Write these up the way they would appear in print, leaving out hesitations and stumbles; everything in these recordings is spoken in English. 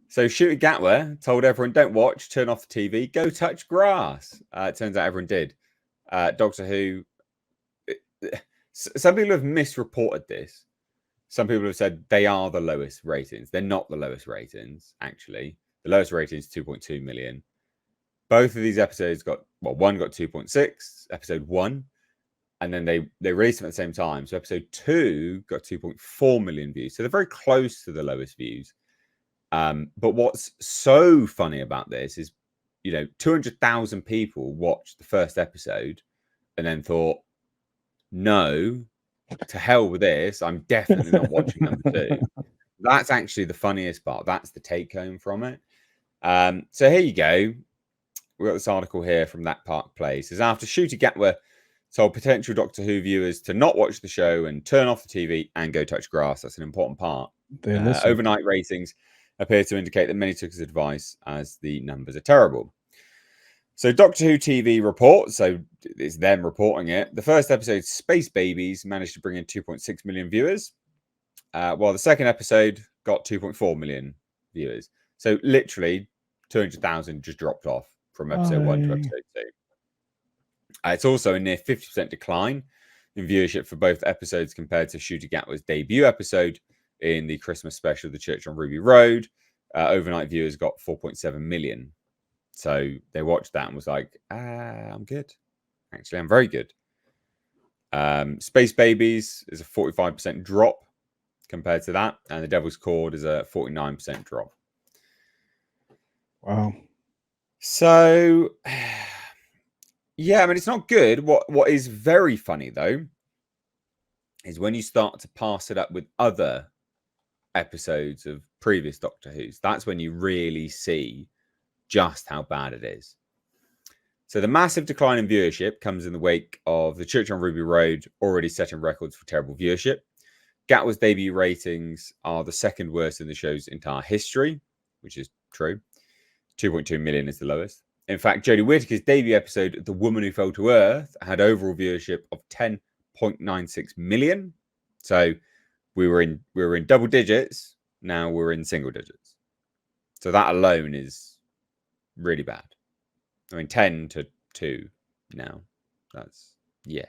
So Shooty Gatwa told everyone, don't watch, turn off the TV, go touch grass. It turns out everyone did. Doctor Who, some people have misreported this. Some people have said they are the lowest ratings. They're not the lowest ratings, actually. The lowest rating is 2.2 million. Both of these episodes got, well, one got 2.6, episode 1, and then they released them at the same time. So episode 2 got 2.4 million views. So they're very close to the lowest views. But what's so funny about this is, 200,000 people watched the first episode and then thought, no, to hell with this. I'm definitely not watching number 2. That's actually the funniest part. That's the take home from it. So here you go. We've got this article here from That Park Place. It says, after Shooty Gatwa told potential Doctor Who viewers to not watch the show and turn off the TV and go touch grass. That's an important part. Overnight ratings appear to indicate that many took his advice, as the numbers are terrible. So Doctor Who TV reports, so it's them reporting it. The first episode, Space Babies, managed to bring in 2.6 million viewers, while the second episode got 2.4 million viewers. So literally 200,000 just dropped off from episode 1 to episode 2. It's also a near 50% decline in viewership for both episodes compared to Shooty Gatwa's debut episode in the Christmas special, The Church on Ruby Road. Overnight viewers got 4.7 million. So they watched that and was like, I'm good. Actually, I'm very good. Space Babies is a 45% drop compared to that. And The Devil's Cord is a 49% drop. Wow. So, yeah, I mean, it's not good. What is very funny, though, is when you start to pass it up with other episodes of previous Doctor Who's. That's when you really see just how bad it is. So the massive decline in viewership comes in the wake of The Church on Ruby Road already setting records for terrible viewership. Gatwa's debut ratings are the second worst in the show's entire history, which is true. 2.2 million is the lowest. In fact, Jodie Whittaker's debut episode, The Woman Who Fell to Earth, had overall viewership of 10.96 million. So we were in double digits. Now we're in single digits. So that alone is really bad. I mean, 10 to 2 now. That's, yeah.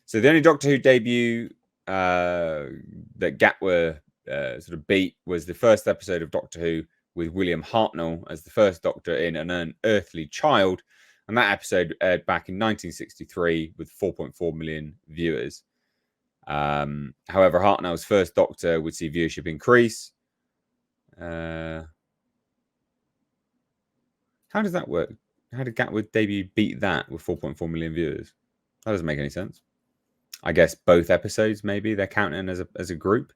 So the only Doctor Who debut that Gatwa sort of beat was the first episode of Doctor Who with William Hartnell as the first Doctor in An Unearthly Child. And that episode aired back in 1963 with 4.4 million viewers. However, Hartnell's first Doctor would see viewership increase. How does that work? How did Gatwa debut beat that with 4.4 million viewers? That doesn't make any sense. I guess both episodes, maybe they're counting as a group,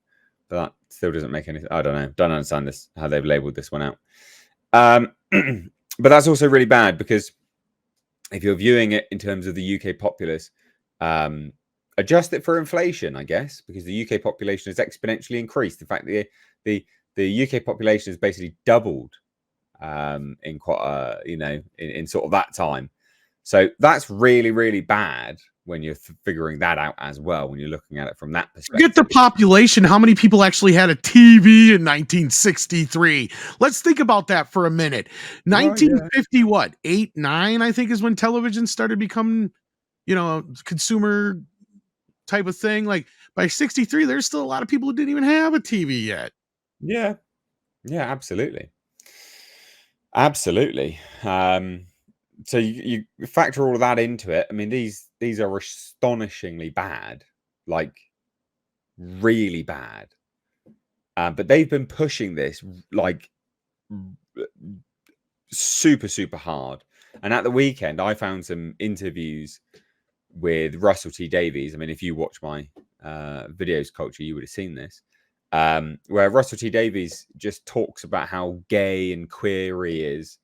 but that still doesn't make any. I don't know. Don't understand this, how they've labeled this one out. But that's also really bad because if you're viewing it in terms of the UK populace, adjust it for inflation, I guess, because the UK population has exponentially increased. In fact, the UK population has basically doubled in quite in sort of that time. So that's really, really bad when you're figuring that out as well, when you're looking at it from that perspective. Forget the population. How many people actually had a TV in 1963? Let's think about that for a minute. 1950, what? 8, 9, I think, is when television started becoming, a consumer type of thing. Like by 63, there's still a lot of people who didn't even have a TV yet. Yeah. Yeah, absolutely. Absolutely. So you factor all of that into it. I mean, these are astonishingly bad, like really bad. But they've been pushing this like super, super hard. And at the weekend, I found some interviews with Russell T Davies. I mean, if you watch my videos culture, you would have seen this. Where Russell T Davies just talks about how gay and queer he is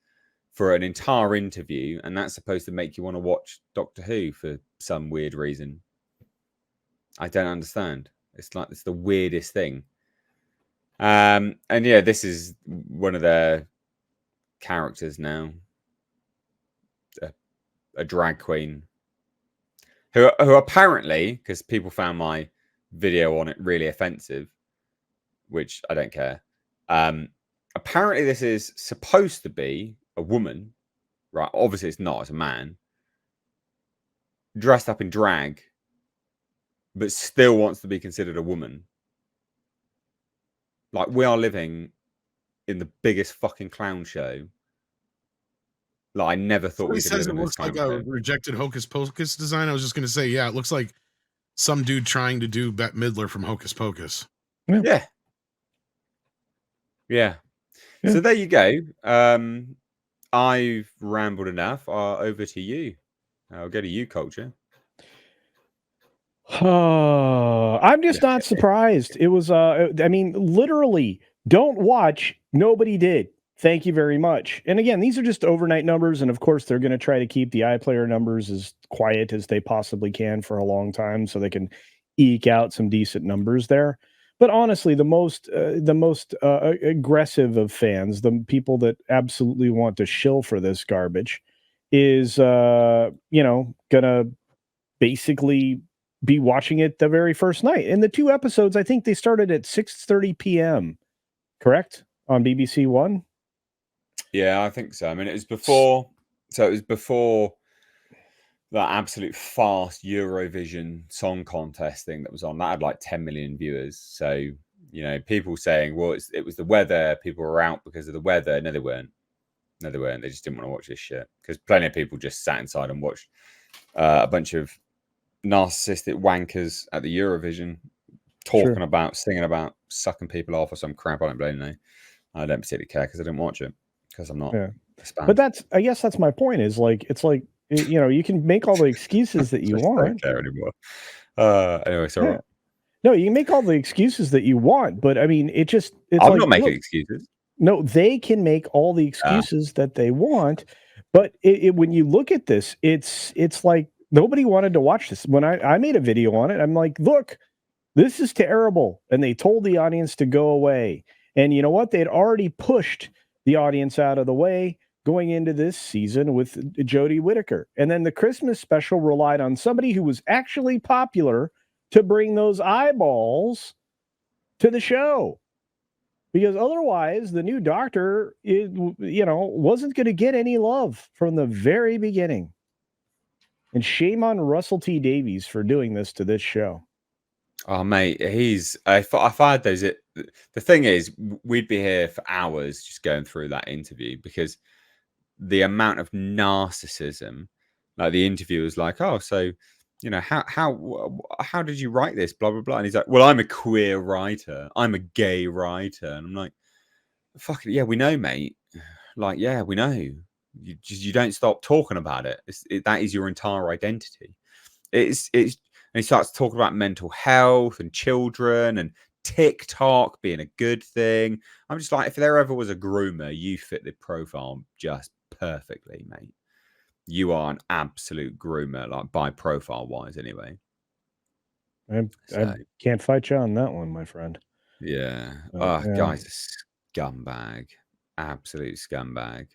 for an entire interview, and that's supposed to make you want to watch Doctor Who for some weird reason. I don't understand. It's like it's the weirdest thing. And yeah, this is one of their characters now, a drag queen, who apparently, because people found my video on it really offensive, which I don't care. apparently this is supposed to be a woman, right? Obviously, it's not. It's a man dressed up in drag, but still wants to be considered a woman. Like, we are living in the biggest fucking clown show. Like, I never thought we could live in this like clown a show. rejected Hocus Pocus design. I was just going to say, yeah, it looks like some dude trying to do Bette Midler from Hocus Pocus. Yeah. So there you go. I've rambled enough. Over to you. I'll go to you, Culture. I'm just not surprised. It was, I mean, literally, don't watch. Nobody did. Thank you very much. And again, these are just overnight numbers. And of course, they're going to try to keep the iPlayer numbers as quiet as they possibly can for a long time so they can eke out some decent numbers there. But honestly, the most aggressive of fans, the people that absolutely want to shill for this garbage, is, gonna basically be watching it the very first night. And the 2 episodes, I think they started at 6:30 p.m. Correct? On BBC One? Yeah, I think so. I mean, it was before. So it was before that absolute fast Eurovision Song Contest thing that was on. That had like 10 million viewers. So, people saying, well, it was the weather. People were out because of the weather. No, they weren't. They just didn't want to watch this shit. Because plenty of people just sat inside and watched a bunch of narcissistic wankers at the Eurovision talking about, singing about, sucking people off or some crap. I don't blame them. I don't particularly care because I didn't watch it because I'm not. But I guess that's my point. Is like it's like you can make all the excuses that you want. I don't care anymore. Anyway, sorry. Yeah. No, you can make all the excuses that you want, but I mean, I'm not making excuses. No, they can make all the excuses that they want, but when you look at this, it's like nobody wanted to watch this. When I made a video on it, I'm like, look, this is terrible, and they told the audience to go away. And you know what? They had already pushed the audience out of the way going into this season with Jodie Whittaker. And then the Christmas special relied on somebody who was actually popular to bring those eyeballs to the show. Because otherwise, the new Doctor, wasn't going to get any love from the very beginning. And shame on Russell T Davies for doing this to this show. Oh, mate, if I had those, the thing is, we'd be here for hours just going through that interview because the amount of narcissism, like the interviewer was like, oh, so, how did you write this? Blah, blah, blah. And he's like, well, I'm a queer writer. I'm a gay writer. And I'm like, fuck it. Yeah, we know, mate. Like, yeah, we know. You don't stop talking about it. That is your entire identity. And he starts talking about mental health and children and TikTok being a good thing. I'm just like, if there ever was a groomer, you fit the profile just perfectly, mate. You are an absolute groomer, like by profile wise, anyway. I can't fight you on that one, my friend. Yeah. Guy's a scumbag. Absolute scumbag.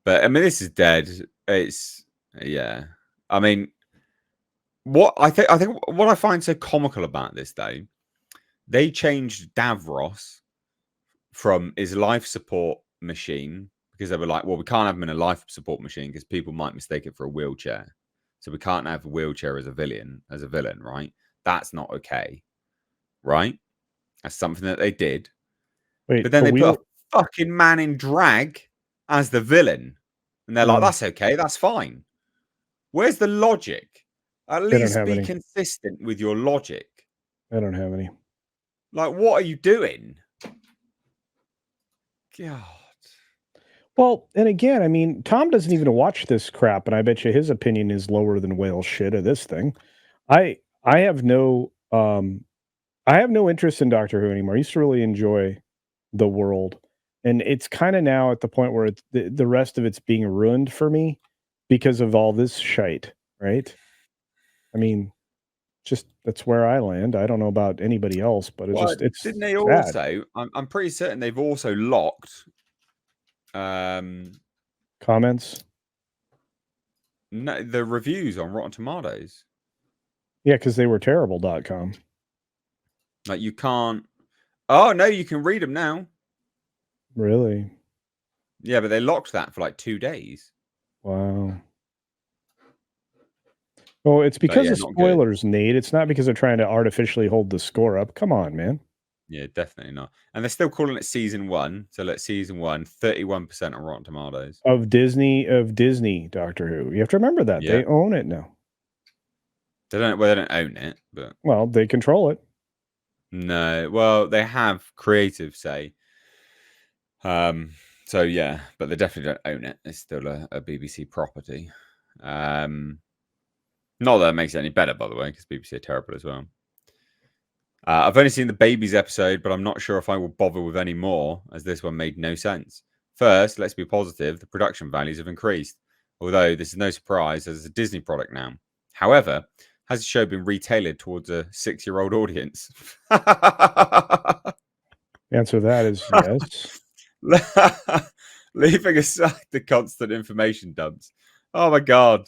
But I mean, this is dead. I mean, what I think what I find so comical about this, though, they changed Davros from his life support machine because they were like, well, we can't have him in a life support machine because people might mistake it for a wheelchair. So we can't have a wheelchair as a villain, right? That's not okay. Right? That's something that they did. Wait, but then they put a fucking man in drag as the villain. And they're like, that's okay, that's fine. Where's the logic? At least be consistent with your logic. I don't have any. Like, what are you doing? God. Well, and again, I mean, Tom doesn't even watch this crap, and I bet you his opinion is lower than whale shit of this thing. I have no interest in Doctor Who anymore. I used to really enjoy the world, and it's kind of now at the point where it's, the rest of it's being ruined for me because of all this shite, right? I mean, just that's where I land. I don't know about anybody else, but it's didn't they sad. Also? I'm pretty certain they've also locked comments. No, the reviews on Rotten Tomatoes. Yeah, because they were terrible.com. Like you can't. Oh no, you can read them now. Really? Yeah, but they locked that for like 2 days. Wow. Well, it's But because yeah, of not good. spoilers, Nate. It's not because they're trying to artificially hold the score up. Come on, man. Yeah, definitely not. And they're still calling it season 1. So let season 1, 31% on Rotten Tomatoes. Of Disney Doctor Who. You have to remember that. Yeah. They own it now. They don't own it, but Well, they control it. no. Well, they have creative say. So yeah, but they definitely don't own it. It's still a BBC property. Not that it makes it any better, by the way, because BBC are terrible as well. I've only seen the babies episode, but I'm not sure if I will bother with any more, as this one made no sense. First, let's be positive, the production values have increased, although this is no surprise as it's a Disney product now. However, has the show been retailored towards a 6-year-old audience? The answer to that is yes. Leaving aside the constant information dumps. Oh my god.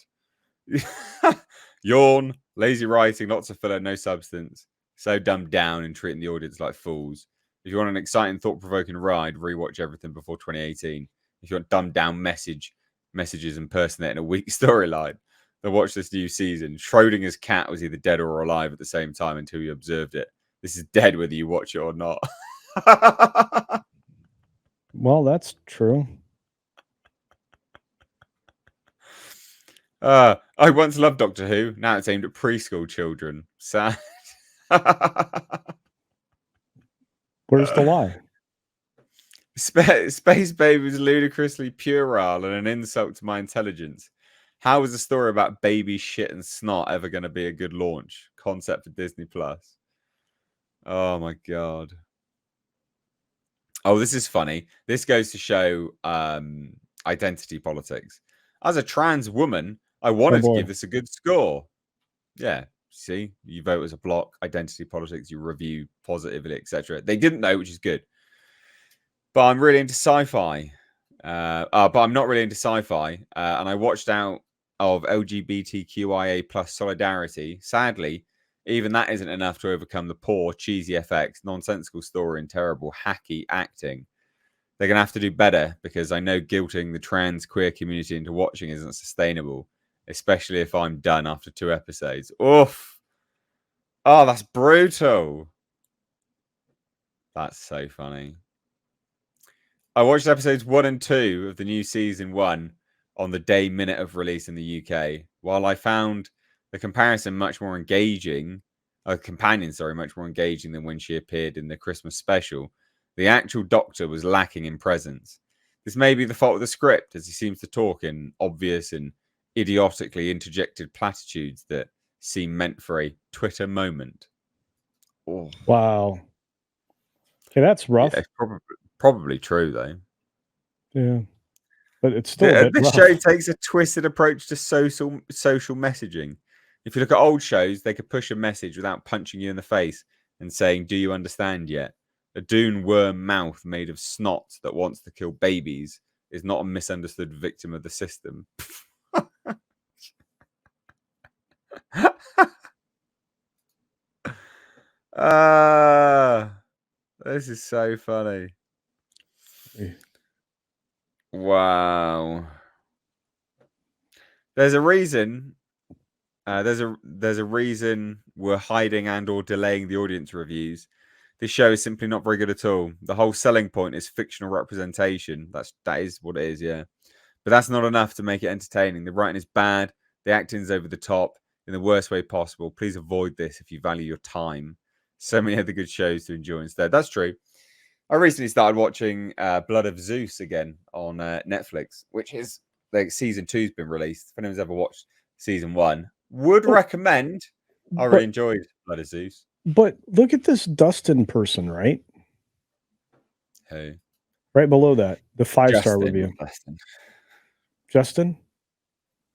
Yawn, lazy writing, lots of filler, no substance. So dumbed down and treating the audience like fools. If you want an exciting, thought-provoking ride, rewatch everything before 2018. If you want dumbed down messages impersonating a weak storyline, then watch this new season. Schrodinger's cat was either dead or alive at the same time until you observed it. This is dead whether you watch it or not. Well, that's true. I once loved Doctor Who. Now it's aimed at preschool children. Sad. Where's the lie? Space Baby was ludicrously puerile and an insult to my intelligence. How is a story about baby shit and snot ever going to be a good launch concept for Disney Plus? Oh my god. Oh, this is funny. This goes to show identity politics. As a trans woman, I wanted to boy. give this a good score. Yeah, see, you vote as a block, identity politics, you review positively, etc. They didn't know, which is good. But I'm really into sci-fi. But I'm not really into sci-fi. And I watched out of LGBTQIA plus solidarity. Sadly, even that isn't enough to overcome the poor, cheesy FX, nonsensical story, and terrible, hacky acting. They're going to have to do better because I know guilting the trans queer community into watching isn't sustainable, especially if I'm done after 2 episodes. Oof. Oh, that's brutal. That's so funny. I watched episodes 1 and 2 of the new season 1 on the day minute of release in the UK. While I found the comparison much more engaging, companion, much more engaging than when she appeared in the Christmas special, the actual Doctor was lacking in presence. This may be the fault of the script, as he seems to talk in obvious and idiotically interjected platitudes that seem meant for a Twitter moment. Oh. Wow. Okay, that's rough. Yeah, probably true, though. Yeah. But it's still this show takes a twisted approach to social messaging. If you look at old shows, they could push a message without punching you in the face and saying, "Do you understand yet?" A dune worm mouth made of snot that wants to kill babies is not a misunderstood victim of the system. This is so funny. Wow. There's a reason. There's a reason we're hiding and or delaying the audience reviews. This show is simply not very good at all. The whole selling point is fictional representation. That is what it is, yeah. But that's not enough to make it entertaining. The writing is bad. The acting is over the top in the worst way possible. Please avoid this if you value your time. So many other good shows to enjoy instead. That's true. I recently started watching Blood of Zeus again on Netflix, which is like season 2's been released. If anyone's ever watched season 1, would recommend. I really enjoyed Blood of Zeus. But look at this Dustin person, right? Who? Right below that, the 5-star review. Justin?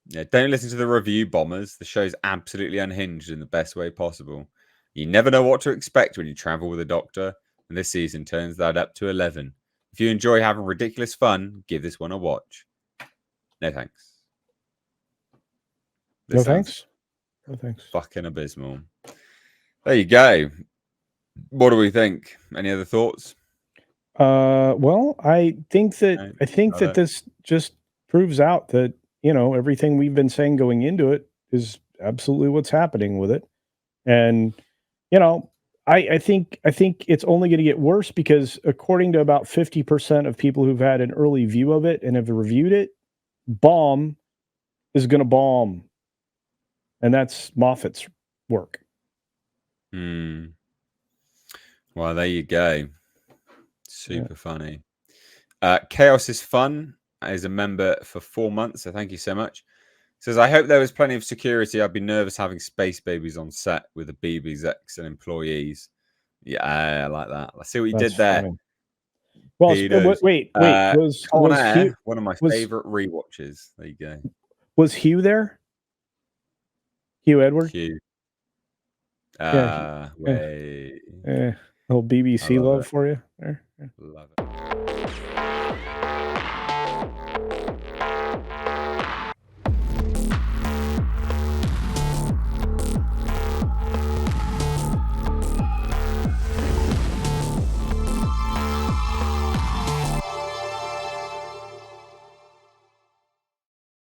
Yeah, don't listen to the review bombers. The show's absolutely unhinged in the best way possible. You never know what to expect when you travel with a doctor, and this season turns that up to 11. If you enjoy having ridiculous fun, give this one a watch. No thanks. No thanks. No thanks. Fucking abysmal. There you go. What do we think? Any other thoughts? Well, I think that Right. this just proves out that, everything we've been saying going into it is absolutely what's happening with it. And, you know, I think it's only going to get worse because according to about 50% of people who've had an early view of it and have reviewed it, bomb is going to bomb. And that's Moffat's work. Hmm. Well, there you go. Super funny. Chaos is Fun is a member for 4 months, so thank you so much. Says, I hope there was plenty of security. I'd be nervous having space babies on set with the BB execs and employees. Yeah, I like that. Let's see what you That's did there. funny. Well, wait, was Con was Air, Hugh one of my was favorite rewatches. There you go. was Hugh there? Hugh Edward? Hugh. Yeah, Way. little BBC love love it. for you there. Love it.